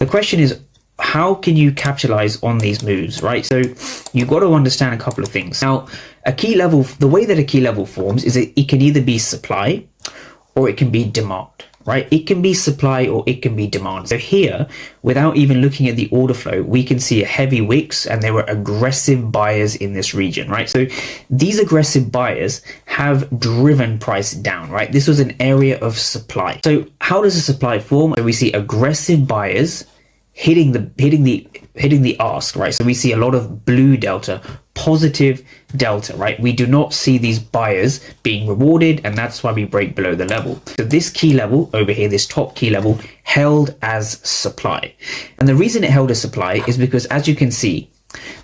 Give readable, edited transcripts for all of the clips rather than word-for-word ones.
The question is, how can you capitalize on these moves, right? So you've got to understand a couple of things. Now, a key level, the way that a key level forms is that it can either be supply or it can be demand, right? It can be supply or it can be demand. So here, without even looking at the order flow, we can see a heavy wicks and there were aggressive buyers in this region, right? So these aggressive buyers have driven price down, right? This was an area of supply. So how does a supply form? So we see aggressive buyers hitting the ask, right? So we see a lot of blue delta, positive delta, right? We do not see these buyers being rewarded, and that's why we break below the level. So this key level over here, this top key level, held as supply. And the reason it held as supply is because, as you can see,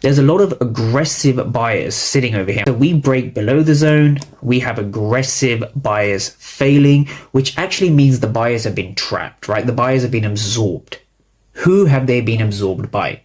there's a lot of aggressive buyers sitting over here. So we break below the zone, we have aggressive buyers failing, which actually means the buyers have been trapped, right? The buyers have been absorbed. Who have they been absorbed by?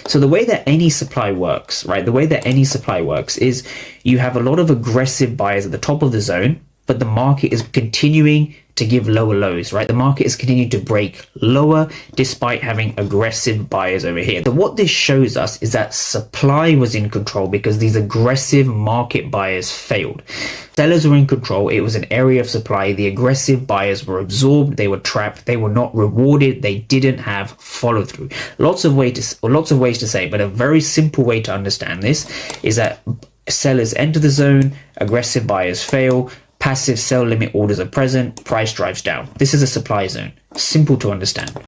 So the way that any supply works, right? The way that any supply works is you have a lot of aggressive buyers at the top of the zone, but the market is continuing to give lower lows, right? The market is continuing to break lower despite having aggressive buyers over here. So what this shows us is that supply was in control because these aggressive market buyers failed. Sellers were in control. It was an area of supply. The aggressive buyers were absorbed. They were trapped. They were not rewarded. They didn't have follow through. Lots of ways to say, but a very simple way to understand this is that sellers enter the zone, aggressive buyers fail, passive sell limit orders are present, price drives down. This is a supply zone. Simple to understand.